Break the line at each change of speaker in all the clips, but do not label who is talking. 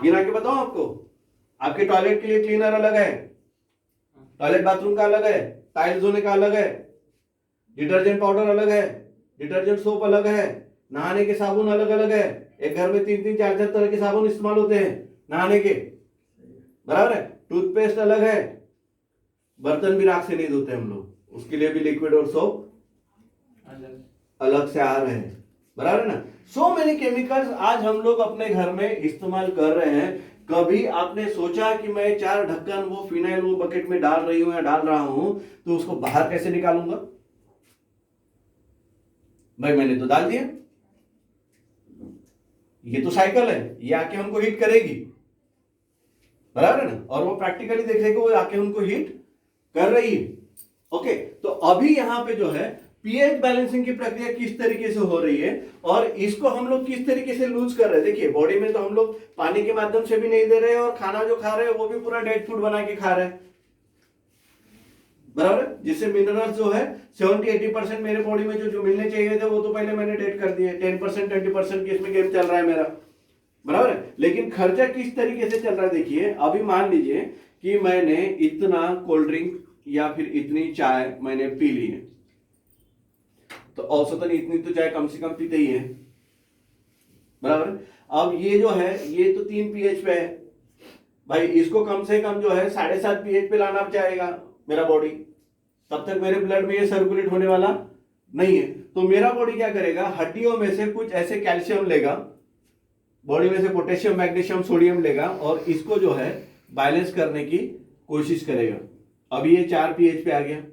गिना के बताऊं आपको? आपके टॉयलेट के लिए क्लीनर अलग है, टॉयलेट बाथरूम का अलग है, टाइल्स धोने का अलग है, डिटर्जेंट पाउडर अलग है, डिटर्जेंट सोप अलग है, नहाने के साबुन अलग अलग है। एक घर में 3 3 4 4 तरह के साबुन इस्तेमाल होते हैं नहाने के, बराबर है। टूथपेस्ट अलग है, बर्तन भी राख से नहीं धोते हम लोग, उसके लिए भी लिक्विड और सोप अलग से आ रहे हैं, बराबर है ना। सो मेनी केमिकल्स आज हम लोग अपने घर में इस्तेमाल कर रहे हैं। कभी आपने सोचा कि मैं 4 ढक्कन वो फिनाइल वो बकेट में डाल रही हूं या डाल रहा हूं तो उसको बाहर कैसे निकालूंगा? भाई मैंने तो डाल दिया, ये तो साइकिल है, ये आके हमको हिट करेगी, बराबर है ना। और वो प्रैक्टिकली देखेगा, वो आके हमको हिट कर रही है। ओके, तो अभी यहां पे जो है पीएच बैलेंसिंग की प्रक्रिया किस तरीके से हो रही है और इसको हम लोग किस तरीके से लूज कर रहे हैं। देखिए बॉडी में तो हम लोग पानी के माध्यम से भी नहीं दे रहे हैं और खाना जो खा रहे हैं वो भी पूरा डेड फूड बना के खा रहे हैं, बराबर है। जिससे मिनरल्स जो है 70-80% मेरे बॉडी में जो मिलने चाहिए थे वो तो पहले मैंने डेड कर दिए। 10% 20% की इसमें गेम चल रहा है मेरा, बराबर है। लेकिन खर्चा किस तरीके से चल रहा है देखिए। अभी मान लीजिए कि मैंने इतना कोल्ड ड्रिंक या फिर इतनी चाय मैंने पी ली है, तो औसतन इतनी तो चाय कम से कम पीते ही है, बराबर। अब ये जो है ये तो 3 pH पे है, भाई इसको कम से कम जो है 7.5 pH पे लाना चाहेगा मेरा बॉडी, तब तक मेरे ब्लड में ये सर्कुलेट होने वाला नहीं है। तो मेरा बॉडी क्या करेगा, हड्डियों में से कुछ ऐसे कैल्शियम लेगा, बॉडी में से पोटेशियम मैग्नीशियम सोडियम लेगा और इसको जो है बैलेंस करने की कोशिश करेगा। अभी ये 4 pH पे आ गया,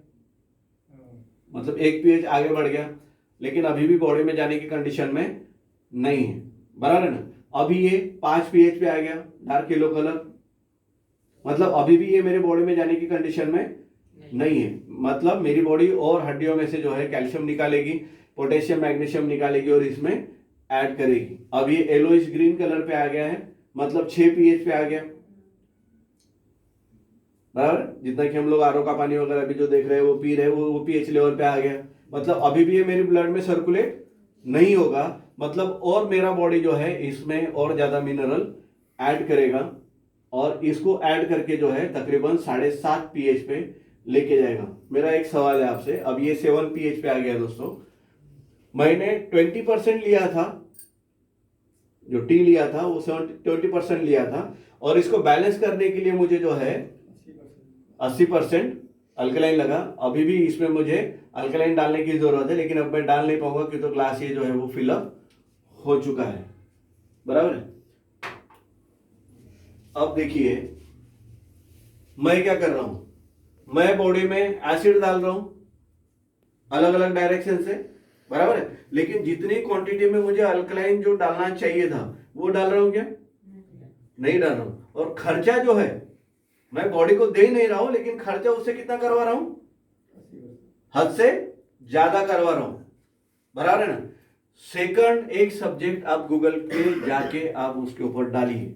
मतलब 1 pH आगे बढ़ गया, लेकिन अभी भी बॉडी में जाने की कंडीशन में नहीं है, बराबर है ना। अभी ये 5 pH पे आ गया, डार्क येलो कलर, मतलब अभी भी ये मेरे बॉडी में जाने की कंडीशन में नहीं है। मतलब मेरी बॉडी और हड्डियों में से जो है कैल्शियम निकालेगी, पोटेशियम मैग्नीशियम निकालेगी और इसमें ऐड करेगी। अब ये येलोइश ग्रीन कलर पे आ गया है, मतलब 6 pH पे आ गया, बराबर। जितना कि हम लोग आरओ का पानी वगैरह भी जो देख रहे हैं वो पी रहे हैं वो पीएच लेवल पे आ गया, मतलब अभी भी ये मेरी ब्लड में सर्कुलेट नहीं होगा, मतलब और मेरा बॉडी जो है इसमें और ज्यादा मिनरल ऐड करेगा और इसको ऐड करके जो है तकरीबन 7.5 pH पे लेके जाएगा। मेरा एक सवाल है आपसे, अब ये 7 pH पे आ गया दोस्तों, मैंने 20% लिया था, जो टी लिया था वो 20% लिया था और इसको बैलेंस करने के लिए मुझे जो है 80% अल्कलाइन लगा। अभी भी इसमें मुझे अल्कलाइन डालने की जरूरत है, लेकिन अब मैं डाल नहीं पाऊंगा क्योंकि तो ग्लास ये जो है वो फिलअप हो चुका है, बराबर है। अब देखिए मैं क्या कर रहा हूं, मैं बॉडी में एसिड डाल रहा हूं अलग अलग डायरेक्शन से, बराबर है। लेकिन जितनी क्वांटिटी में मुझे अल्कलाइन जो डालना चाहिए था वो डाल रहा हूं क्या? नहीं डाल रहा हूं। और खर्चा जो है मैं बॉडी को दे ही नहीं रहा हूं, लेकिन खर्चा उससे कितना करवा रहा हूं? हद से ज्यादा करवा रहा हूं, बराबर है ना। सेकंड एक सब्जेक्ट आप गूगल पे जाके आप उसके ऊपर डालिए,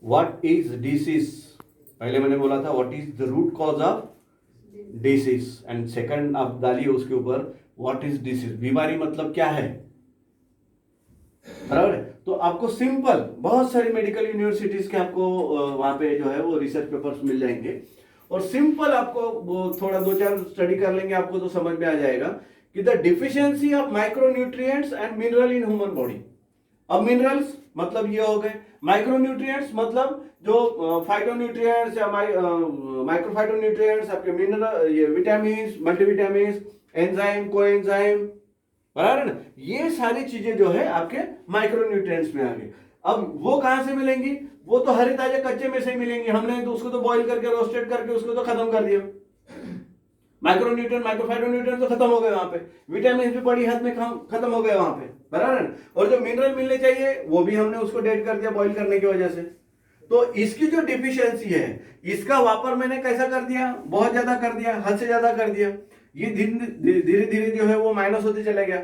व्हाट इज डिसीज। पहले मैंने बोला था what is the root cause of disease, and second आप डालिए उसके ऊपर व्हाट इज डिसीज, बीमारी मतलब क्या है, बराबर है। तो आपको सिंपल बहुत सारी मेडिकल यूनिवर्सिटीज के आपको वहां पे जो है वो रिसर्च पेपर्स मिल जाएंगे और सिंपल आपको वो थोड़ा 2-4 स्टडी कर लेंगे आपको तो समझ में आ जाएगा कि the deficiency of micronutrients and mineral in human body. अब मिनरल्स मतलब ये हो गए, माइक्रोन्यूट्रिएंट्स मतलब जो फाइटोन्यूट्रिएंट्स या माइक्रोफाइटोन्यूट्रिएंट्स, आपके मिनरल, ये विटामिन, मल्टीविटामिन, एंजाइम, कोएंजाइम, बराबर है ना। ये सारी चीजें जो है आपके माइक्रोन्यूट्रिएंट्स में आ गई। अब वो कहां से मिलेंगी? वो तो हरे ताजे कच्चे में से मिलेंगी, हमने तो उसको तो बॉईल करके रोस्टेड करके उसको तो खत्म कर दिया। माइक्रोन्यूट्रिएंट माइक्रोफाइटोन्यूट्रिएंट तो खत्म हो गए वहां पे, विटामिन भी बड़ी हद में खत्म हो गए वहां पे, बराबर है। और जो मिनरल मिलने चाहिए वो भी हमने उसको डेड कर दिया बॉईल करने की वजह से। तो इसकी जो डिफिशियंसी है इसका वापर मैंने कैसा कर दिया? बहुत ज्यादा कर दिया, हद से ज्यादा कर दिया। ये धीरे धीरे जो है वो माइनस होते चला गया,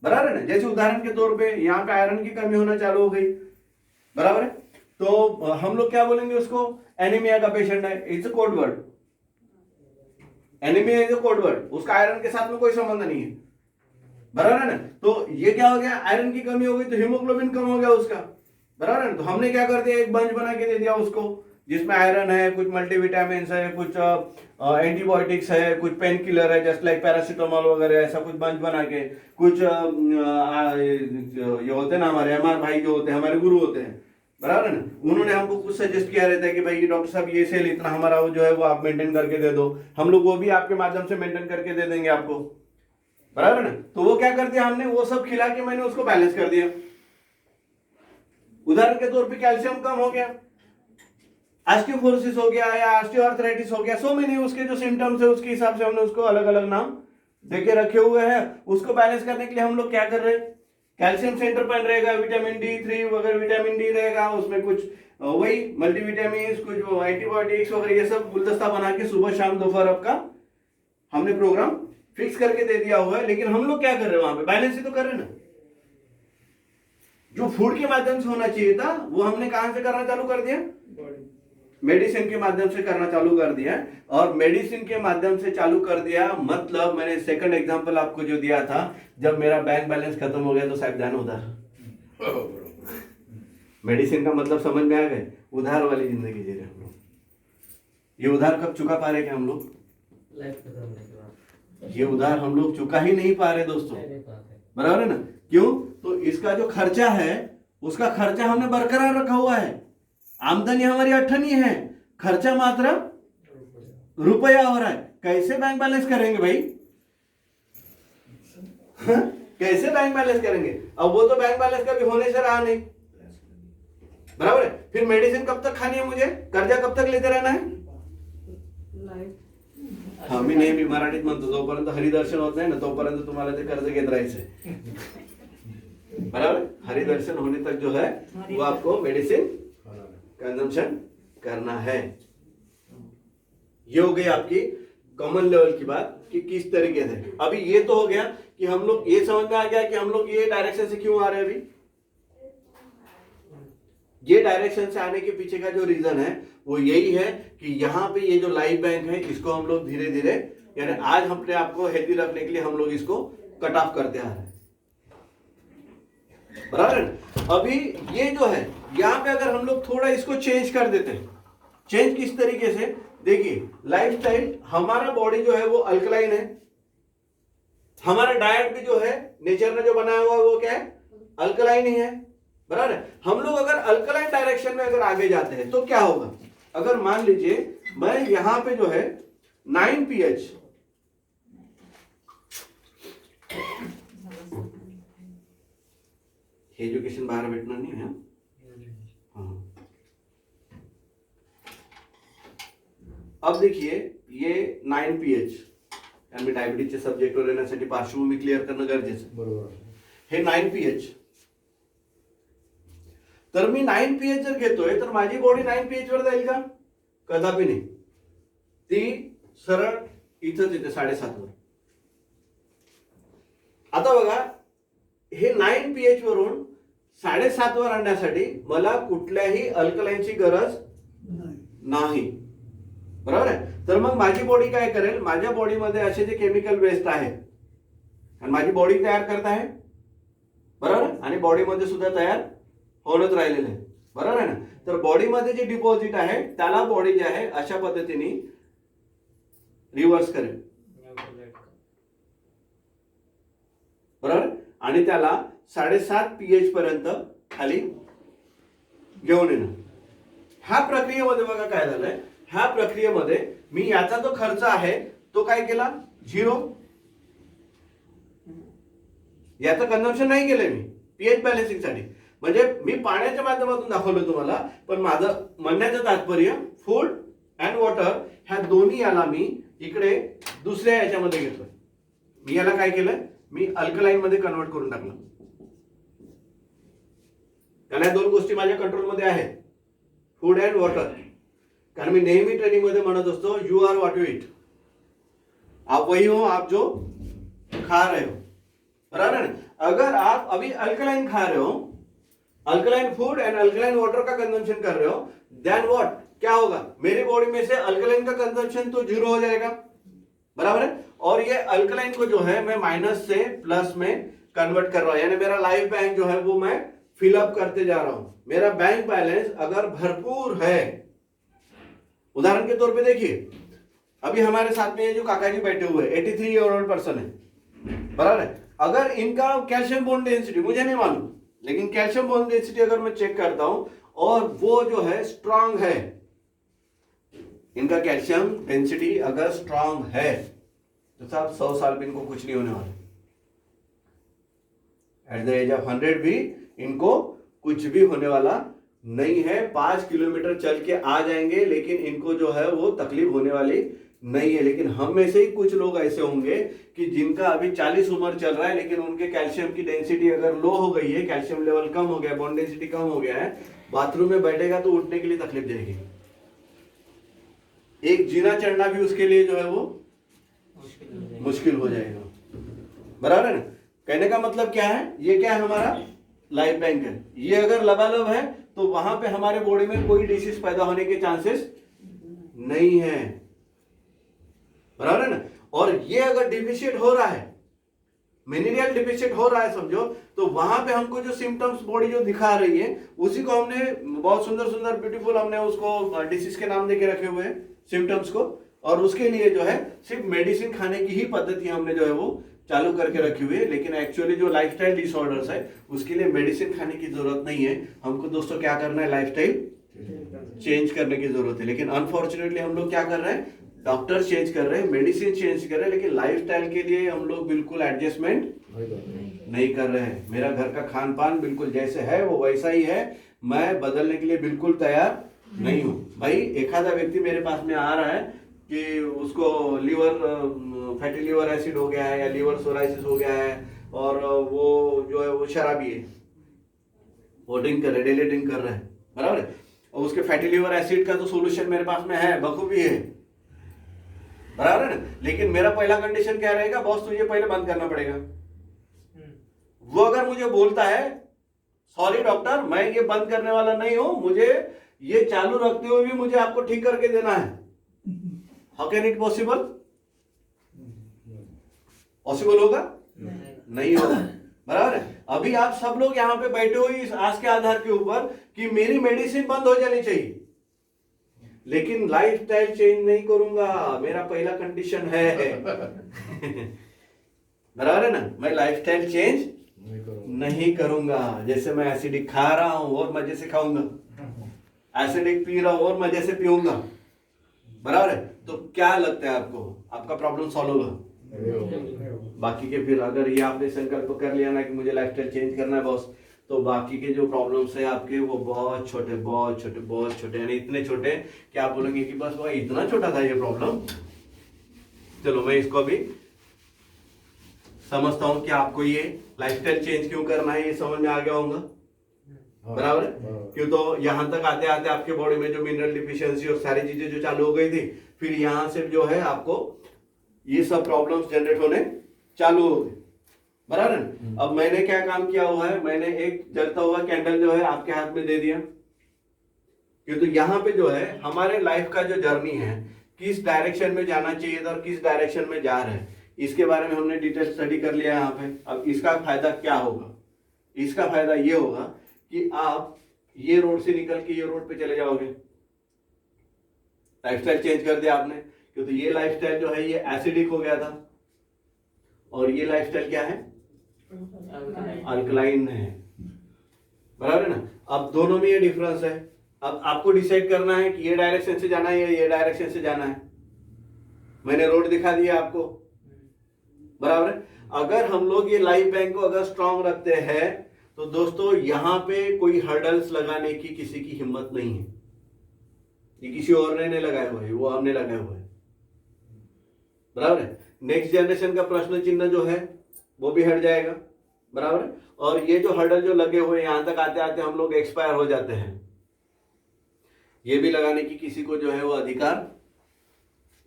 बराबर है ना। जैसे उदाहरण के तौर पे यहाँ पे आयरन की कमी होना चालू हो गई, बराबर है। तो हम लोग क्या बोलेंगे उसको? एनीमिया का पेशेंट है, it's a code word, anaemia is a code word, उसका आयरन के साथ में कोई संबंध नहीं है, बराबर है ना। तो ये क्या हो गया? आयरन की कमी हो गई तो हीमोग्लोबिन कम हो गया उसका, बराबर है। तो हमने क्या कर दिया, एक बंच बना के दे दिया उसको, जिसमें आयरन है, कुछ मल्टीविटामिन है, कुछ एंटीबायोटिक्स है, कुछ पेन किलर है जस्ट लाइक पैरासीटामोल वगैरह, ऐसा कुछ बंच बना के, कुछ ये होते हैं ना हमारे एमआर भाई जो होते हैं, हमारे गुरु होते हैं, बराबर है ना, उन्होंने हमको कुछ सजेस्ट किया रहता है कि भाई डॉक्टर साहब ये सेल इतना हमारा वो जो है वो आप मेंटेन करके दे दो, हम लोग वो भी आपके माध्यम से मेंटेन करके दे देंगे आपको, बराबर है ना। तो वो क्या कर दिया हमने, वो सब खिला के मैंने उसको बैलेंस कर दिया। उदाहरण के तौर पे कैल्शियम कम हो गया, ऑस्टियोपोरोसिस हो गया या ऑस्टियोआर्थराइटिस हो गया, सो मेनी उसके जो सिम्टम्स है उसके हिसाब से हमने उसको अलग अलग नाम देके रखे हुए हैं। उसको बैलेंस करने के लिए हम लोग क्या कर रहे हैं, कैल्शियम सेंटर पेन रहेगा, विटामिन D3 वगैरह विटामिन डी रहेगा, उसमें कुछ वही मल्टीविटामिन, कुछ एंटीबायोटिक्स वगैरह, ये सब गुलदस्ता बना के सुबह शाम दोपहर आपका हमने प्रोग्राम फिक्स करके दे दिया हुआ है। लेकिन हम लोग क्या कर रहे हैं, वहां पे बैलेंस ही तो कर रहे हैं ना। जो फूड के माध्यम से होना चाहिए था वो हमने कहां से करना चालू कर दिया, मेडिसिन के माध्यम से करना चालू कर दिया। और मेडिसिन के माध्यम से चालू कर दिया मतलब मैंने सेकंड एग्जांपल आपको जो दिया था, जब मेरा बैंक बैलेंस खत्म हो गया तो साहब जान उधार। मेडिसिन का मतलब समझ में आ गए, उधार वाली जिंदगी जी रहे हम लोग। ये उधार कब चुका पा रहे क्या हम लोग, ये उधार हम लोग चुका ही नहीं पा रहे दोस्तों, बराबर है ना। क्यों, तो इसका जो खर्चा है उसका खर्चा हमने बरकरार रखा हुआ है, आमदनी हमारी अठनी है, खर्चा मात्र रुपया हो रहा है। कैसे बैंक बैलेंस करेंगे भाई, कैसे बैंक बैलेंस करेंगे। अब वो तो बैंक बैलेंस कभी होने से रहा नहीं, बराबर है। फिर मेडिसिन कब तक खानी है मुझे, कर्जा कब तक लेते रहना है। हा मी नेहमी मराठीत म्हणतो, जोपर्यंत हरिदर्शन होत नाही ना तोपर्यंत तुम्हाला ते कर्ज घेत राहायचंय, बराबर। हरिदर्शन होने तक जो है वो आपको मेडिसिन कंजम्पशन करना है। ये हो गई आपकी कॉमन लेवल की बात कि किस तरीके से। अभी ये तो हो गया कि हम लोग, ये समझ में आ गया कि हम लोग ये डायरेक्शन से क्यों आ रहे हैं। अभी ये डायरेक्शन से आने के पीछे का जो रीजन है वो यही है कि यहाँ पे ये जो लाइव बैंक है इसको हम लोग धीरे धीरे, यानी आज अपने आपको हेल्दी रखने के लिए हम लोग इसको कट ऑफ करते आ रहे हैं, बराबर। अभी ये जो है यहाँ पे अगर हम लोग थोड़ा इसको चेंज कर देते हैं, चेंज किस तरीके से, देखिए लाइफस्टाइल, हमारा बॉडी जो है वो अल्कलाइन है, हमारा डाइट भी जो है नेचर ने जो बनाया हुआ है वो क्या है, अल्कलाइन ही है, बराबर है। हम लोग अगर अल्कलाइन डायरेक्शन में अगर आगे जाते हैं तो क्या होगा, अगर मान लीजिए मैं यहां पे जो है 9 pH, एजुकेशन बाहर भेटणार नाही है, अब देखिए ये 9 pH, यानी डायबिटीजचे सब्जेक्ट वर येण्यासाठी पार्श्वभूमी क्लिअर करणं गरजेचं आहे, बरोबर। हे 9 pH, तर मी 9 pH जर घेतोय तर माझी बॉडी 9 pH वर जाईल का, कदापि नाही, ती सरळ इथंच येते 7.5 वर। आता बघा हे 9 pH वरून 7.5 वर आणण्यासाठी मला कुठल्याही अल्कलाइनची गरज नाही, बरोबर आहे। तर मग माझी बॉडी काय करेल, माझ्या बॉडीमध्ये असे जे केमिकल वेस्ट आहे आणि माझी बॉडी तयार करत आहे, बरोबर, आणि बॉडीमध्ये सुद्धा तयार होत राहिलेलं आहे, बरोबर आहे ना। तर बॉडीमध्ये जे डिपॉझिट आहे त्याला बॉडी जे आहे अशा पद्धतीने रिव्हर्स करेल, बरोबर, आणि त्याला 7.5 pH पर्यंत खाली घेऊन येणं। ह्या प्रक्रियेमध्ये बघा काय झालंय, ह्या प्रक्रियेमध्ये मी याचा जो खर्च आहे तो काय केला, 0, याचं कंझम्पशन नाही केलंय मी पीएच बॅलन्सिंग साठी, म्हणजे मी पाण्याच्या माध्यमातून दाखवलं तुम्हाला, पण माझं म्हणण्याचं तात्पर्य फूड अँड वॉटर ह्या दोन्ही याला मी इकडे दुसऱ्या याच्यामध्ये घेतलं, मी याला काय केलं, मी अल्कलाइन मध्ये कन्वर्ट करून टाकलं, कारण या दोन गोष्टी माझ्या कंट्रोल मध्ये आहेत, फूड अँड वॉटर। कारण मी नेहमी ट्रेनिंग मध्ये म्हणत असतो, you are what you eat, आप वही हो आप जो खा रहे हो, बराबर है। अगर आप अभी अल्कलाइन खा रहे हो, alkaline food and alkaline water का कंजम्पशन कर रहे हो, देन व्हाट, क्या होगा, मेरी बॉडी में से अल्कलाइन का कंजम्पशन तो 0 हो जाएगा, बराबर है। और ये अल्कलाइन को जो है मैं माइनस से प्लस में कन्वर्ट कर रहा हूं, यानी मेरा लाइफ बैंक जो है वो मैं फिलअप करते जा रहा हूं। मेरा बैंक बैलेंस अगर भरपूर है, उदाहरण के तौर पे देखिए, अभी हमारे साथ में ये जो काका जी बैठे हुए 83 ईयर ओल्ड पर्सन है, बराबर है। अगर इनका कैल्शियम बोन डेंसिटी मुझे नहीं मालूम, लेकिन कैल्शियम बोन डेंसिटी अगर मैं चेक करता हूं और वो जो है स्ट्रांग है, इनका कैल्शियम डेंसिटी अगर स्ट्रांग है तो साहब 100 साल भी इनको कुछ नहीं होने वाला। एट द एज ऑफ 100 भी इनको कुछ भी होने वाला नहीं है। 5 किलोमीटर चल के आ जाएंगे, लेकिन इनको जो है वो तकलीफ होने वाली नहीं है। लेकिन हम में से ही कुछ लोग ऐसे होंगे कि जिनका अभी 40 उम्र चल रहा है, लेकिन उनके कैल्शियम की डेंसिटी अगर लो हो गई है, कैल्शियम लेवल कम हो गया, बोन डेंसिटी कम हो गया है, बाथरूम में बैठेगा तो उठने के लिए तकलीफ देगी। एक जीना चढ़ना भी उसके लिए जो है वो मुश्किल हो जाएगा, बराबर है ना। कहने का मतलब क्या है, ये क्या है, हमारा लाइफ बैंक है। ये अगर लबालब है तो वहां पे हमारे बॉडी में कोई डिसीज पैदा होने के चांसेस नहीं है, बराबर है ना। और ये अगर डिफिशिएंट हो रहा है, मिनरल डिफिशिएंट हो रहा है समझो, तो वहां पे हमको जो सिम्टम्स बॉडी जो दिखा रही है, उसी को हमने बहुत सुंदर सुंदर ब्यूटीफुल हमने उसको डिसीज के नाम देके रखे हुए हैं सिम्टम्स को। और उसके लिए जो है सिर्फ मेडिसिन खाने की ही पद्धति हमने जो है वो चालू करके रखी हुई है। लेकिन एक्चुअली जो लाइफस्टाइल डिसऑर्डर्स है उसके लिए मेडिसिन खाने की जरूरत नहीं है। हमको दोस्तों क्या करना है, लाइफस्टाइल चेंज करने की जरूरत है। लेकिन अनफॉर्चुनेटली हम लोग क्या कर रहे हैं, डॉक्टर चेंज कर रहे हैं, मेडिसिन चेंज कर रहे हैं, लेकिन लाइफस्टाइल के लिए हम लोग बिल्कुल एडजस्टमेंट नहीं कर रहे हैं। मेरा घर का खान पान बिल्कुल जैसे है वो वैसा ही है, मैं बदलने के लिए बिल्कुल तैयार नहीं हूं। भाई एक आधा व्यक्ति मेरे पास में आ रहा है कि उसको फैटी लीवर एसिड हो गया है या लीवर सोराइसिस हो गया है, और वो जो है वो शराबी है, वो ड्रिंक कर रहे, डेली ड्रिंक कर रहे हैं, बराबर है। और उसके फैटी लीवर एसिड का तो सोल्यूशन मेरे पास में है, बखूबी है, बराबर है ना। लेकिन मेरा पहला कंडीशन क्या रहेगा, बॉस तुझे पहले बंद करना पड़ेगा। वो अगर मुझे बोलता है सॉरी डॉक्टर मैं ये बंद करने वाला नहीं हूं, मुझे ये चालू रखते हुए भी मुझे आपको ठीक करके देना है, how can it possible? Possible होगा? नहीं होगा, बराबर है। अभी आप सब लोग यहाँ पे बैठे हो इस आस के आधार के ऊपर कि मेरी मेडिसिन बंद हो जानी चाहिए, लेकिन लाइफस्टाइल चेंज नहीं करूंगा, मेरा पहला कंडीशन है बराबर है ना। मैं लाइफस्टाइल चेंज नहीं करूंगा। जैसे मैं एसिडिक खा रहा हूं और मजे से खाऊंगा, एसिडिक पी रहा हूं और मजे से पीऊंगा, बराबर है। तो क्या लगता है आपको, आपका प्रॉब्लम सॉल्व होगा? बाकी के फिर अगर ये आपने संकल्प कर लिया ना कि मुझे लाइफस्टाइल चेंज करना है बॉस, तो बाकी के जो प्रॉब्लम्स है आपके वो बहुत छोटे बहुत छोटे बहुत छोटे, यानी इतने छोटे कि आप बोलेंगे कि बस भाई इतना छोटा था ये प्रॉब्लम। चलो मैं इसको भी समझता हूं कि आपको ये लाइफस्टाइल चेंज क्यों करना है, ये समझ में आ गया होगा, बराबर है। क्यों, तो यहां तक आते आते आपके बॉडी में जो मिनरल डिफिशियंसी और सारी चीजें जो चालू हो गई थी, फिर यहां से जो है आपको ये सब प्रॉब्लम्स जनरेट होने चालू हो गए, बराबर है। अब मैंने क्या काम किया हुआ है, मैंने एक जलता हुआ कैंडल जो है आपके हाथ में दे दिया, क्योंकि तो यहाँ पे जो है हमारे लाइफ का जो जर्नी है, किस डायरेक्शन में जाना चाहिए था और किस डायरेक्शन में जा रहे हैं, इसके बारे में हमने डिटेल स्टडी कर लिया यहाँ पे। अब इसका फायदा क्या होगा, इसका फायदा ये होगा कि आप ये रोड से निकल के ये रोड पे चले जाओगे, लाइफस्टाइल चेंज कर दिया आपने। क्योंकि ये लाइफस्टाइल जो है ये एसिडिक हो गया था, और ये लाइफस्टाइल क्या है, अल्कलाइन है, बराबर है ना। अब दोनों में ये डिफरेंस है। अब आपको डिसाइड करना है कि ये डायरेक्शन से जाना है या ये डायरेक्शन से जाना है। मैंने रोड दिखा दिया आपको, बराबर है। अगर हम लोग ये लाइफ बैंक को अगर स्ट्रांग रखते हैं तो दोस्तों यहाँ पे कोई हर्डल्स लगाने की किसी की हिम्मत नहीं है। ये किसी और ने नहीं लगाए हुए, वो हमने लगाए हुए, बराबर है। नेक्स्ट जनरेशन का प्रश्न चिन्ह जो है वो भी हट जाएगा, बराबर है। और ये जो हर्डल जो लगे हुए यहां तक आते आते हम लोग एक्सपायर हो जाते हैं, ये भी लगाने की किसी को जो है वो अधिकार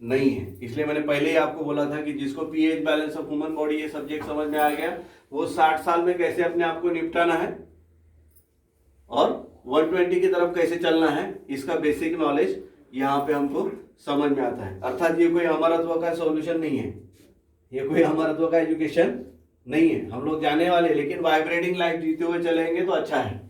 नहीं है। इसलिए मैंने पहले ही आपको बोला था कि जिसको pH balance of human body ये सब्जेक्ट समझ में आ गया, वो 60 साल में कैसे अपने आप को निपटाना है और 120 की तरफ कैसे चलना है, इसका बेसिक नॉलेज यहाँ पे हमको समझ में आता है। अर्थात ये कोई अमरत्व का सॉल्यूशन नहीं है, ये कोई अमरत्व का एजुकेशन नहीं है, हम लोग जाने वाले, लेकिन वाइब्रेटिंग लाइफ जीते हुए चलेंगे तो अच्छा है।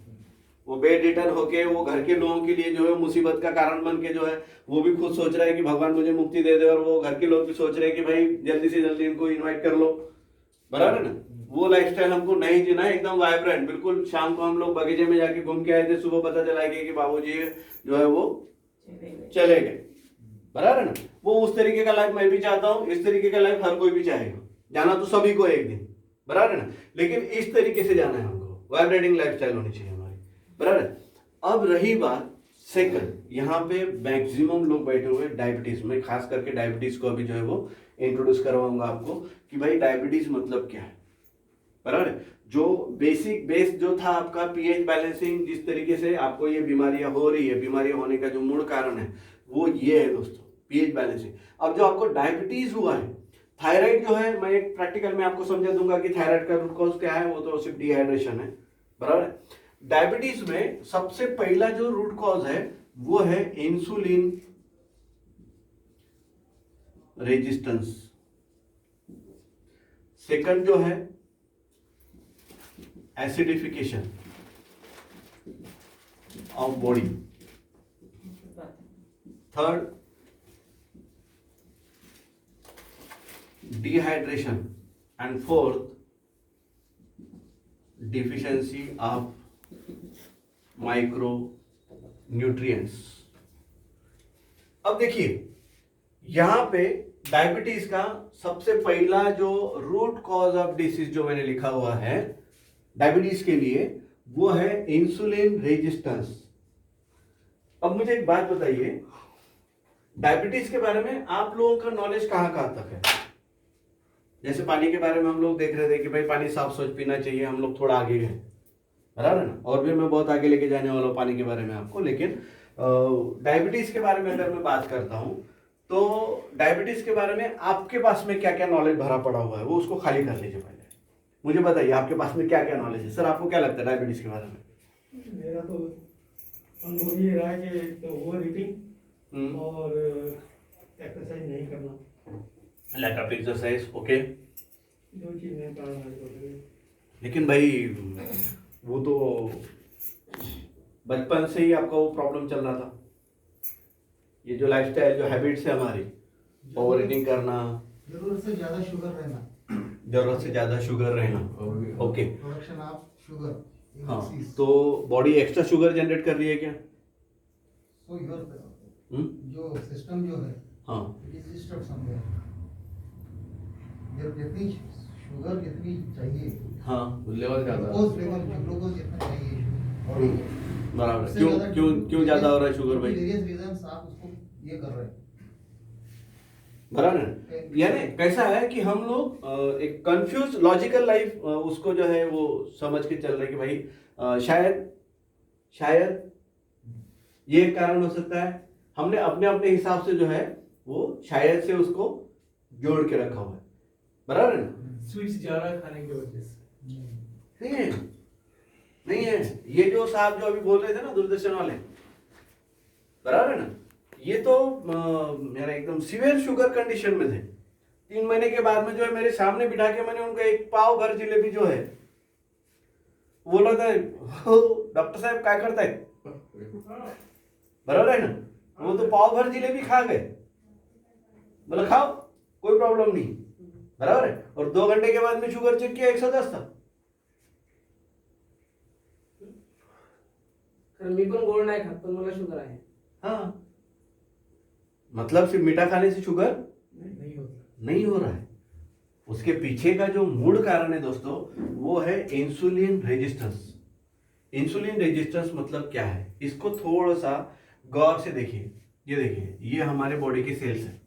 वो बेड रिटर्न होके वो घर के लोगों के लिए जो है मुसीबत का कारण बन के जो है वो भी खुद सोच रहा है कि भगवान मुझे मुक्ति दे दे, और वो घर के लोग भी सोच रहे हैं कि भाई जल्दी से जल्दी इनको इनवाइट कर लो, बराबर है ना। वो लाइफस्टाइल हमको नहीं जीना है, एकदम वाइब्रेंट। बिल्कुल शाम को हम लोग बगीचे में जाके घूम के आए थे, सुबह पता चला कि बाबूजी जो है वो चले गए, बराबर है ना। वो उस तरीके का लाइफ मैं भी चाहता हूँ, इस तरीके का लाइफ हर कोई भी चाहेगा, जाना तो सभी को एक दिन, बराबर है ना। लेकिन इस तरीके से जाना है हमको, वाइब्रेटिंग लाइफस्टाइल होनी चाहिए हमारी, बराबर है। अब रही बात सेकंड, यहाँ पे मैक्सिमम लोग बैठे हुए डायबिटीज में, खास करके डायबिटीज को अभी जो है वो इंट्रोड्यूस करवाऊंगा आपको कि भाई डायबिटीज मतलब क्या है, बराबर है। जो बेसिक बेस जो था आपका पीएच बैलेंसिंग, जिस तरीके से आपको ये बीमारियां हो रही है, बीमारियां होने का जो मूल कारण है वो ये है दोस्तों, पीएच बैलेंसिंग। अब जो आपको डायबिटीज हुआ है, थायराइड जो है, मैं एक प्रैक्टिकल में आपको समझा दूंगा कि थायराइड का रूट कॉज क्या है, वो तो सिर्फ डिहाइड्रेशन है, बराबर है। डायबिटीज में सबसे पहला जो रूट कॉज है वो है इंसुलिन रेजिस्टेंस। सेकंड जो है acidification of body. Third dehydration, and fourth deficiency of micro nutrients. अब देखिए यहां पे डायबिटीज का सबसे पहला जो रूट कॉज ऑफ डिसीज जो मैंने लिखा हुआ है डायबिटीज के लिए, वो है इंसुलिन रेजिस्टेंस। अब मुझे एक बात बताइए, डायबिटीज के बारे में आप लोगों का नॉलेज कहां कहां तक है? जैसे पानी के बारे में हम लोग देख रहे थे कि भाई पानी साफ स्वच्छ पीना चाहिए, हम लोग थोड़ा आगे गए, बराबर है ना। और भी मैं बहुत आगे लेके जाने वाला हूँ पानी के बारे में आपको। लेकिन डायबिटीज के बारे में अगर मैं बात करता हूँ, तो डायबिटीज के बारे में आपके पास में क्या क्या नॉलेज भरा पड़ा हुआ है, वो उसको खाली कर लीजिए। पहले मुझे बताइए आपके पास में क्या क्या नॉलेज है। सर आपको क्या लगता है डायबिटीज के बारे में?
मेरा तो अनुभव ये रहा है कि ओवर ईटिंग और एक्सरसाइज नहीं करना,
लैक ऑफ एक्सरसाइज, ओके,
दो चीजें कारण है।
लेकिन भाई वो तो बचपन से ही आपका वो प्रॉब्लम चल रहा था। ये जो लाइफस्टाइल, जो हैबिट्स है हमारी, ओवर ईटिंग करना,
जरूरत से ज्यादा शुगर रहना,
जरूरत से ज्यादा शुगर रहना, ओके,
प्रोडक्शन ऑफ शुगर।
हाँ, तो बॉडी एक्स्ट्रा शुगर जनरेट कर रही है क्या?
सो योर जो सिस्टम जो है,
हाँ,
इट इज डिस्टर्ब समवेयर। जब जितनी शुगर जितनी चाहिए,
हाँ, लेवल ज्यादा,
ग्लूकोज जितना चाहिए बॉडी को,
बराबर। क्यों क्यों क्यों ज्यादा हो रहा है शुगर भाई?
वेरियस रीजंस आप उसको ये कर रहे हैं,
बराबर। यानी कैसा है कि हम लोग एक कंफ्यूज लॉजिकल लाइफ उसको जो है वो समझ के चल रहे कि भाई शायद ये एक कारण हो सकता है। हमने अपने अपने हिसाब से जो है वो शायद से उसको जोड़ के रखा हुआ है, बराबर है ना।
स्वीट्स ज्यादा खाने की वजह से
नहीं है, नहीं है। ये जो साहब जो अभी बोल रहे थे ना दूरदर्शन वाले, बराबर है ना, ये तो मेरा एकदम सीवियर शुगर कंडीशन में थे। 3 महीने के बाद में जो है मेरे सामने बिठा के मैंने उनको एक पाव भर जलेबी जो है बोला था, डॉक्टर साहब क्या करता है, बराबर है ना। वो तो पाव भर जलेबी खा गए, बोला खाओ कोई प्रॉब्लम नहीं, बराबर है। और 2 घंटे के बाद में शुगर चेक किया 110 था।
मी पण गोड नाही खात, पण मला शुगर आहे।
हाँ, मतलब सिर्फ मीठा खाने से शुगर
नहीं होता,
नहीं हो रहा है। उसके पीछे का जो मूल कारण है दोस्तों, वो है इंसुलिन रेजिस्टेंस। इंसुलिन रेजिस्टेंस मतलब क्या है, इसको थोड़ा सा गौर से देखिए। ये देखिए, ये हमारे बॉडी के सेल्स है।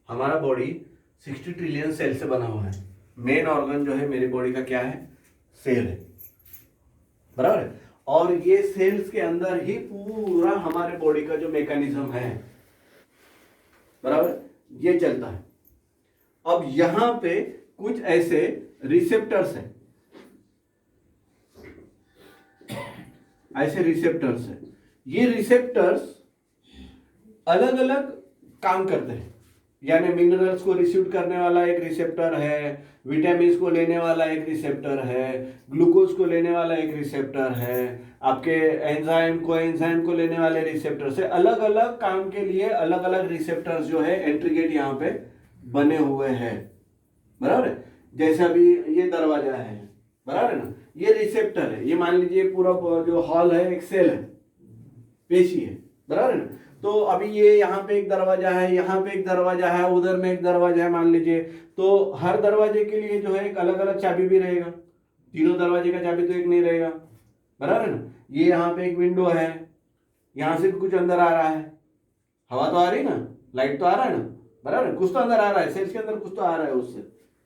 हमारा बॉडी 60 ट्रिलियन सेल से बना हुआ है। मेन ऑर्गन जो है मेरी बॉडी का क्या है, सेल है, बराबर है। और ये सेल्स के अंदर ही पूरा हमारे बॉडी का जो मैकेनिज्म है, बराबर, ये चलता है। अब यहां पे कुछ ऐसे रिसेप्टर्स हैं, ऐसे रिसेप्टर्स हैं। ये रिसेप्टर्स अलग अलग काम करते हैं। यानी मिनरल्स को रिसीव करने वाला एक रिसेप्टर है, विटामिन को लेने वाला एक रिसेप्टर है, ग्लूकोज को लेने वाला एक रिसेप्टर है, आपके एंजाइम को लेने वाले रिसेप्टर से अलग अलग काम के लिए अलग अलग रिसेप्टर्स जो है एंट्री गेट यहाँ पे बने हुए हैं, बराबर है। जैसे अभी ये दरवाजा है, बराबर है ना, ये रिसेप्टर है, ये मान लीजिए पूरा जो हॉल है एक सेल है, पेशी है, बराबर है ना। तो अभी ये यहाँ पे एक दरवाजा है, यहाँ पे एक दरवाजा है, उधर में एक दरवाजा है मान लीजिए, तो हर दरवाजे के लिए जो है एक अलग अलग चाबी भी रहेगा, तीनों दरवाजे का चाबी तो एक नहीं रहेगा, बराबर है ना। ये यहाँ पे एक विंडो है, यहाँ से भी कुछ अंदर आ रहा है, हवा तो आ रही ना, लाइट तो आ रहा है ना, बराबर है, कुछ तो अंदर आ रहा है, सेल्स के अंदर कुछ तो आ रहा है उससे,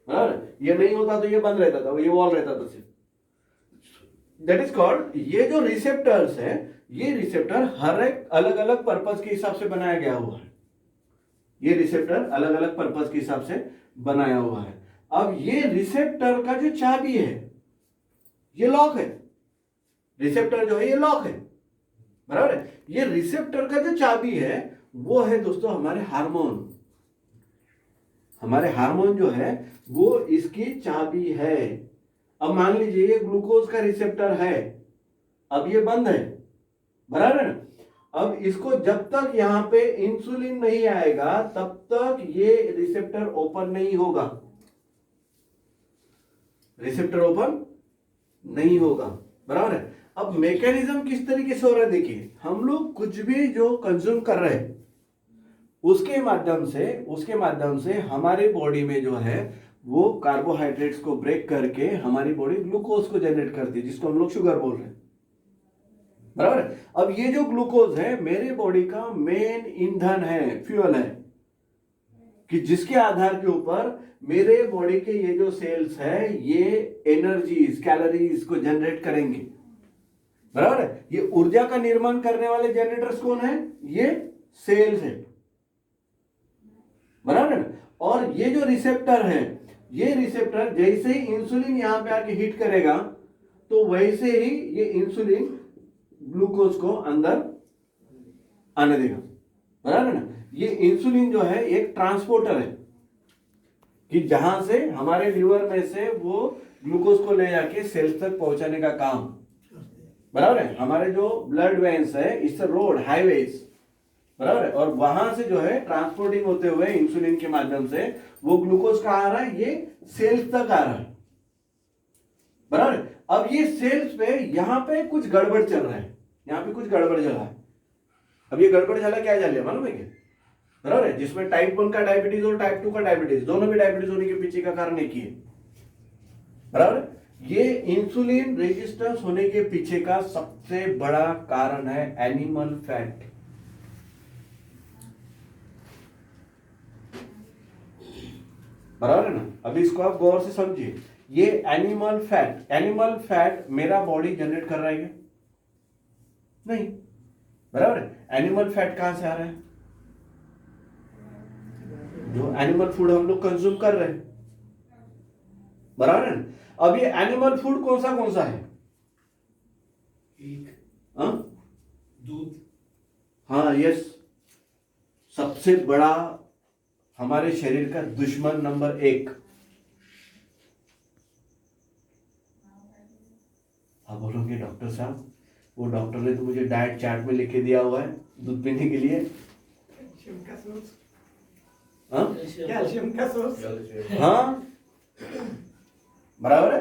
बराबर है। ये नहीं होता तो ये बंद रहता था, ये वॉल रहता था सिर्फ, दैट इज कॉल्ड। ये जो रिसेप्टर्स है, ये रिसेप्टर हर एक अलग अलग पर्पस के हिसाब से बनाया गया हुआ है, ये रिसेप्टर अलग अलग पर्पस के हिसाब से बनाया हुआ है। अब ये रिसेप्टर का जो चाबी है ये लॉक है, रिसेप्टर जो है ये लॉक है, बराबर है। ये रिसेप्टर का जो चाबी है वो है दोस्तों हमारे हार्मोन, हमारे हार्मोन जो है वो इसकी चाबी है। अब मान लीजिए ये ग्लूकोज का रिसेप्टर है, अब ये बंद है, बराबर है ना। अब इसको जब तक यहां पे इंसुलिन नहीं आएगा तब तक ये रिसेप्टर ओपन नहीं होगा, रिसेप्टर ओपन नहीं होगा, बराबर है। अब मैकेनिज्म किस तरीके से हो रहा है देखिए, हम लोग कुछ भी जो कंज्यूम कर रहे हैं उसके माध्यम से हमारी बॉडी में जो है वो कार्बोहाइड्रेट्स को ब्रेक करके हमारी बॉडी ग्लूकोज को जनरेट करती है, जिसको हम लोग शुगर बोल रहे हैं, बराबर है। अब ये जो ग्लूकोज है मेरे बॉडी का मेन ईंधन है, फ्यूल है, कि जिसके आधार के ऊपर मेरे बॉडी के ये जो सेल्स है ये एनर्जीज, कैलोरीज को जनरेट करेंगे, बराबर है। ये ऊर्जा का निर्माण करने वाले जनरेटर्स कौन है, ये सेल्स है, बराबर है। और ये जो रिसेप्टर है, ये रिसेप्टर जैसे ही इंसुलिन यहां पे आके हिट करेगा तो वैसे ही ये इंसुलिन ग्लूकोज को अंदर आने देगा, बराबर है ना। ये इंसुलिन जो है एक ट्रांसपोर्टर है कि जहां से हमारे लीवर में से वो ग्लूकोज को ले जाके सेल्स तक पहुंचाने का काम, बराबर है। हमारे जो ब्लड वेन्स है इससे रोड हाईवेज, बराबर है, और वहां से जो है ट्रांसपोर्टिंग होते हुए इंसुलिन के माध्यम से वो ग्लूकोज कहां आ रहा है, ये सेल्स तक आ रहा है, बराबर है। अब ये सेल्स पे यहां पे कुछ गड़बड़ चल रहा है, यहां पे कुछ गड़बड़ चला है। अब ये गड़बड़ चला क्या चल रहा है मालूम है क्या, बराबर है, जिसमें टाइप 1 का डायबिटीज और टाइप 2 का डायबिटीज, दोनों भी डायबिटीज होने के पीछे का कारण एक ही है, बराबर। ये इंसुलिन रेजिस्टेंस होने के पीछे का सबसे बड़ा कारण है एनिमल फैट, बराबर है ना। अभी इसको आप गौर से समझिए, ये एनिमल फैट मेरा बॉडी जनरेट कर रहा है क्या, नहीं, बराबर है। एनिमल फैट कहां से आ रहा है, जो एनिमल फूड हम लोग कंज्यूम कर रहे हैं, बराबर है ना। अब ये एनिमल फूड कौन सा है,
दूध,
हाँ यस, सबसे बड़ा हमारे शरीर का दुश्मन नंबर 1। आप बोलोगे डॉक्टर साहब वो डॉक्टर ने तो मुझे डाइट चार्ट में लिख के दिया हुआ है दूध पीने के लिए,
कैल्शियम का सोर्स,
हाँ बराबर है।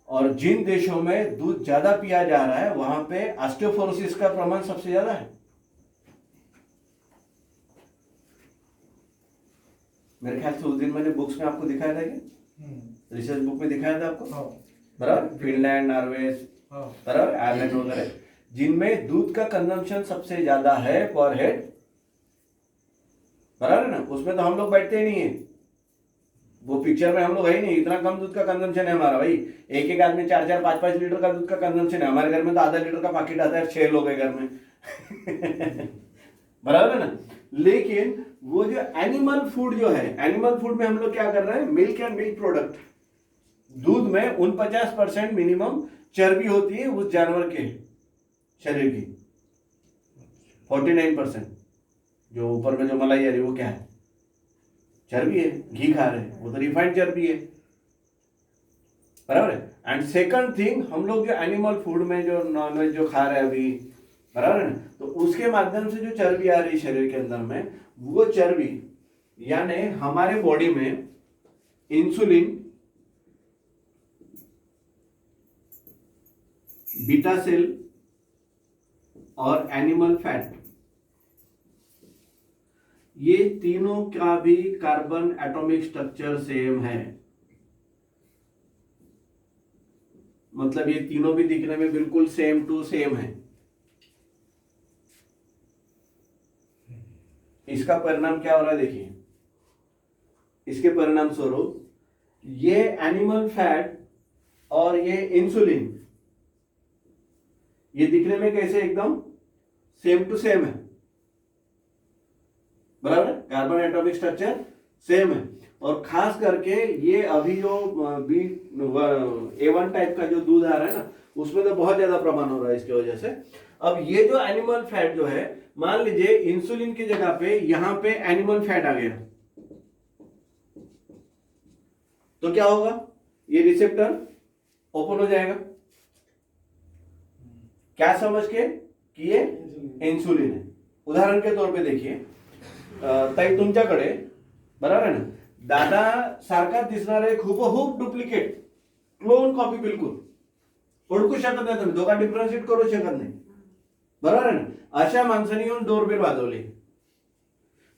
और जिन देशों में दूध ज्यादा पिया जा रहा है वहां पे ऑस्टियोपोरोसिस का प्रमाण सबसे ज्यादा है। मेरे ख्याल से उस दिन मैंने बुक्स में आपको दिखाया था क्या, रिसर्च बुक में दिखाया था आपको, बराबर, फिनलैंड, नॉर्वे, बराबर, आयरलैंड वगैरह, जिनमें दूध का कंजम्पशन सबसे ज्यादा है पर हेड, बराबर ना। उसमें तो हम लोग बैठते ही नहीं है, वो पिक्चर में हम लोग है ही नहीं, इतना कम दूध का कंजम्पशन है हमारा भाई। एक आदमी 4-4, 5-5 लीटर का दूध का कंजम्पशन है, हमारे घर में तो आधा लीटर का पैकेट आता है, 6 लोग है घर में बराबर है ना। लेकिन वो जो एनिमल फूड जो है, एनिमल फूड में हम लोग क्या कर रहे हैं, मिल्क एंड मिल्क प्रोडक्ट, दूध में 49% मिनिमम चर्बी होती है उस जानवर के शरीर की, 49% जो ऊपर में जो मलाई आ रही है वो क्या है, चर्बी है, घी खा रहे हैं वो तो रिफाइंड चर्बी है, बराबर है। एंड सेकंड थिंग, हम लोग जो एनिमल फूड में जो नॉनवेज जो खा रहे हैं अभी, बराबर है ना, तो उसके माध्यम से जो चर्बी आ रही है शरीर के अंदर में, वो चर्बी यानी हमारे बॉडी में इंसुलिन, बीटा सेल और एनिमल फैट, ये तीनों का भी कार्बन एटॉमिक स्ट्रक्चर सेम है। मतलब ये तीनों भी दिखने में बिल्कुल सेम टू सेम है। इसका परिणाम क्या हो रहा है देखिए, इसके परिणाम स्वरूप ये एनिमल फैट और ये इंसुलिन, ये दिखने में कैसे एकदम सेम टू सेम है, बराबर है, कार्बन एटॉमिक स्ट्रक्चर सेम है। और खास करके ये अभी जो A1 टाइप का जो दूध आ रहा है ना, उसमें तो बहुत ज्यादा प्रमाण हो रहा है इसकी वजह से। अब ये जो एनिमल फैट जो है, मान लीजिए इंसुलिन की जगह पे यहां पे एनिमल फैट आ गया, तो क्या होगा, ये रिसेप्टर ओपन हो जाएगा, क्या समझ के कि ये इंसुलिन है। उदाहरण के तौर पे देखिए, ताई तुमच्याकडे, बरोबर आहे ना, दादा सारखा दिसणारा एक हुबहूब डुप्लिकेट क्लोन कॉपी, बिलकुल ओळखू शकत नाही तुम्ही, दोघा डिफरन्शिएट करू शकत नाही, बरोबर आहे ना। अशा माणसाने येऊन डोरबेल वाजवली,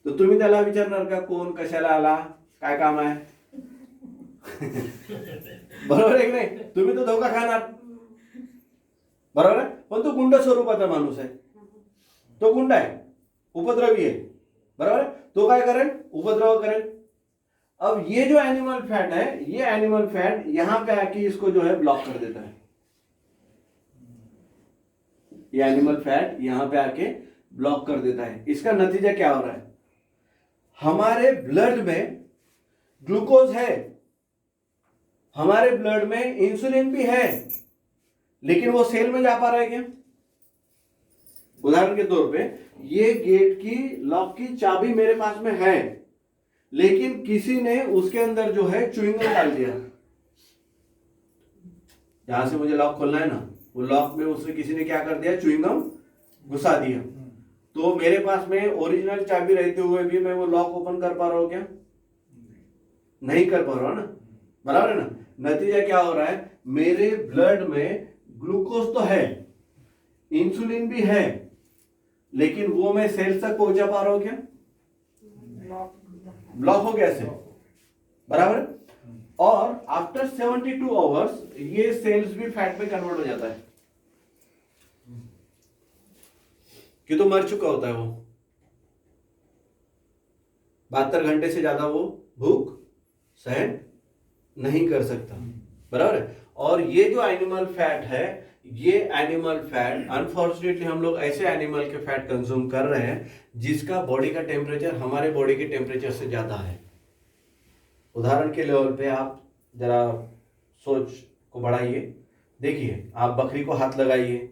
तर तुम्ही त्याला विचारणार का कोण, कशाला आला, काय काम आहे? बरोबर आहे की नाही? तुम्ही तो धोका खाणार, बरोबर आहे। पण तो गुंड स्वरूपाचा माणूस आहे, तो गुंड आहे, उपद्रवी आहे, बराबर है, तो क्या करें, उपद्रव करें। अब ये जो एनिमल फैट है, ये एनिमल फैट यहां पे आके इसको जो है ब्लॉक कर देता है, ये एनिमल फैट यहां पे आके ब्लॉक कर देता है। इसका नतीजा क्या हो रहा है, हमारे ब्लड में ग्लूकोज है, हमारे ब्लड में इंसुलिन भी है, लेकिन वो सेल में जा पा रहा है क्या? उदाहरण के तौर पे ये गेट की लॉक की चाबी मेरे पास में है, लेकिन किसी ने उसके अंदर जो है च्युइंगम डाल दिया, जहां से मुझे लॉक खोलना है ना, वो लॉक में उसने किसी ने क्या कर दिया, च्युइंगम घुसा दिया, तो मेरे पास में ओरिजिनल चाबी रहते हुए भी मैं वो लॉक ओपन कर पा रहा हूं क्या? नहीं कर पा रहा हूं ना, बराबर है ना। नतीजा क्या हो रहा है, मेरे ब्लड में ग्लूकोज तो है, इंसुलिन भी है, लेकिन वो मैं सेल्स तक पहुंचा पा रहा हूं क्या? ब्लॉक हो गया सेल, बराबर। और आफ्टर 72 आवर्स ये सेल्स भी फैट में कन्वर्ट हो जाता है, कि तो मर चुका होता है वो, 72 घंटे से ज्यादा वो भूख सहन नहीं कर सकता, बराबर है। और ये जो एनिमल फैट है, ये एनिमल फैट अनफॉर्चुनेटली हम लोग ऐसे एनिमल के फैट कंज्यूम कर रहे हैं जिसका बॉडी का टेम्परेचर हमारे बॉडी के टेम्परेचर से ज्यादा है। उदाहरण के लेवल पे आप जरा सोच को बढ़ाइए, देखिए आप बकरी को हाथ लगाइए,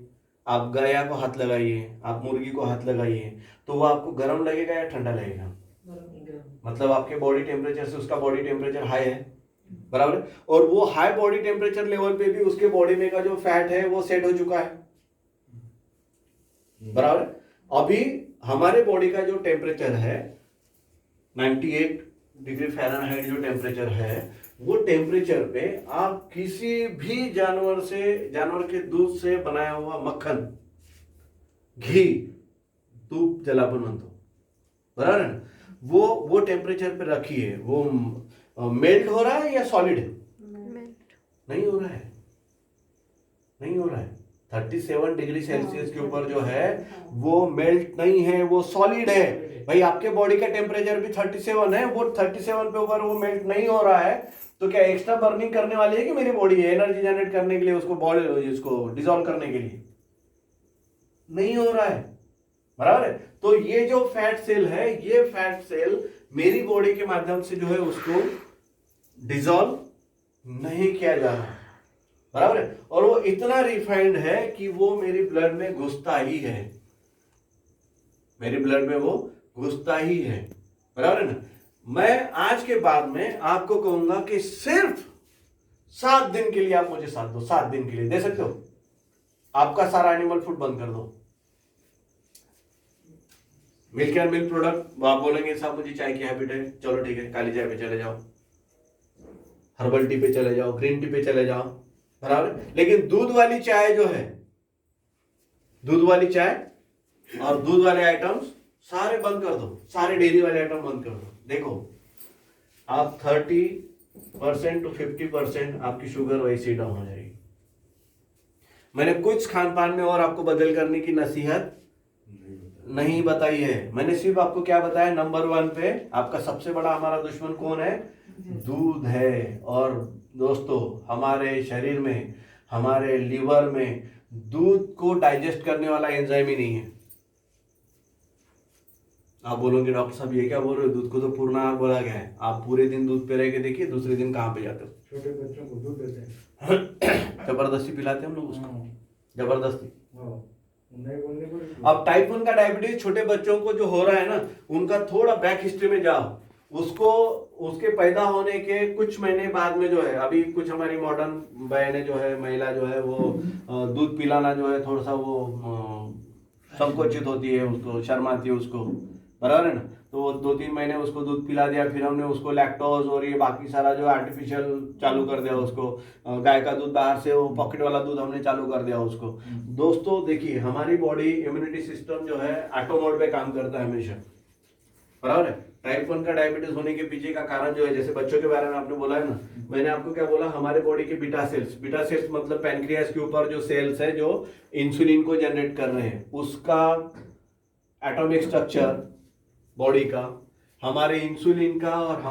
आप गया को हाथ लगाइए, आप मुर्गी को हाथ लगाइए, तो वो आपको गर्म लगेगा या ठंडा लगेगा? मतलब आपके बॉडी टेम्परेचर से उसका बॉडी टेम्परेचर हाई है, बराबर। और वो हाई बॉडी टेम्परेचर लेवल पे भी उसके बॉडी में का जो फैट है वो सेट हो चुका है, बराबर। अभी हमारे बॉडी का जो टेम्परेचर है 98 डिग्री फ़ारेनहाइट जो टेम्परेचर है, वो टेम्परेचर पे आप किसी भी जानवर के दूध से बनाया हुआ मक्खन, घी, तूप ज्याला आपण म्हणतो, बराबर है ना, वो टेम्परेचर पे रखिए, वो मेल्ट हो रहा है या सॉलिड है? नहीं हो रहा है, नहीं हो रहा है। 37 डिग्री सेल्सियस के ऊपर जो है वो मेल्ट नहीं है, वो सॉलिड है। भाई आपके बॉडी का टेम्परेचर भी 37 है, वो 37 पे ऊपर वो मेल्ट नहीं हो रहा है, तो क्या एक्स्ट्रा बर्निंग करने वाली है कि मेरी बॉडी एनर्जी जनरेट करने के लिए, उसको बॉडी इसको डिसॉल्व करने के लिए? नहीं हो रहा है, बराबर है। तो ये जो फैट सेल है, ये फैट सेल मेरी बॉडी के माध्यम से जो है उसको डिसॉल्व नहीं किया जा रहा, बराबर है। और वो इतना रिफाइंड है कि वो मेरी ब्लड में घुसता ही है, मेरे ब्लड में वो घुसता ही है, बराबर है ना। मैं आज के बाद में आपको कहूंगा कि सिर्फ 7 दिन के लिए आप मुझे साथ दो, 7 दिन के लिए दे सकते हो? आपका सारा एनिमल फूड बंद कर दो, मिल्क एंड मिल्क प्रोडक्ट। आप बोलेंगे साहब मुझे चाय की हैबिट है, चलो ठीक है, काली चाय पे चले जाओ, हर्बल टी पे चले जाओ, ग्रीन टी पे चले जाओ, बराबर। लेकिन दूध वाली चाय जो है, दूध वाली चाय और दूध वाले आइटम्स सारे बंद कर दो, सारे डेयरी वाले आइटम बंद कर दो। देखो आप 30% to 50% आपकी शुगर वैसे ही डाउन हो जाएगी। मैंने कुछ खान पान में और आपको बदल करने की नसीहत नहीं बताई है। मैंने सिर्फ आपको क्या बताया, नंबर 1 पे आपका सबसे बड़ा हमारा दुश्मन कौन है? दूध है। और दोस्तों हमारे शरीर में, हमारे लीवर में दूध को डाइजेस्ट करने वाला एंजाइम ही नहीं है। आप बोलोगे डॉक्टर साहब ये क्या बोल रहे हो, दूध को तो पूर्ण आहार बोला गया है। आप पूरे दिन दूध पे रह के देखिए, दूसरे दिन कहाँ पे जाते हो?
छोटे बच्चों को दूध देते हैं।
जबरदस्ती पिलाते हैं हम लोग उसको, जबरदस्ती।
नहीं बोलने को।
अब टाइप 1 का डायबिटीज छोटे बच्चों को जो हो रहा है ना, उनका थोड़ा बैक हिस्ट्री में जाओ, उसको उसके पैदा होने के कुछ महीने बाद में जो है, अभी कुछ हमारी मॉडर्न बहनें जो है, महिला जो है, वो दूध पिलाना जो है थोड़ा सा वो संकोचित होती है, उसको शर्माती है उसको, बराबर है ना। तो वो 2-3 महीने उसको दूध पिला दिया, फिर हमने उसको लैक्टोज और ये बाकी सारा जो आर्टिफिशियल चालू कर दिया उसको, गाय का दूध बाहर से वो पॉकेट वाला दूध हमने चालू कर दिया उसको। दोस्तों देखिए हमारी बॉडी इम्यूनिटी सिस्टम जो है ऑटो मोड पे काम करता है हमेशा, बराबर है। टाइप 1 का डायबिटीज होने के पीछे का कारण जो है, जैसे बच्चों के बारे में आपने बोला है ना, मैंने आपको क्या बोला, हमारे बॉडी के बीटा सेल्स मतलब पैनक्रियास के ऊपर जो सेल्स है जो इंसुलिन को जनरेट कर रहे हैं, उसका एटॉमिक स्ट्रक्चर बॉडी का, हमारे इंसुलिन का और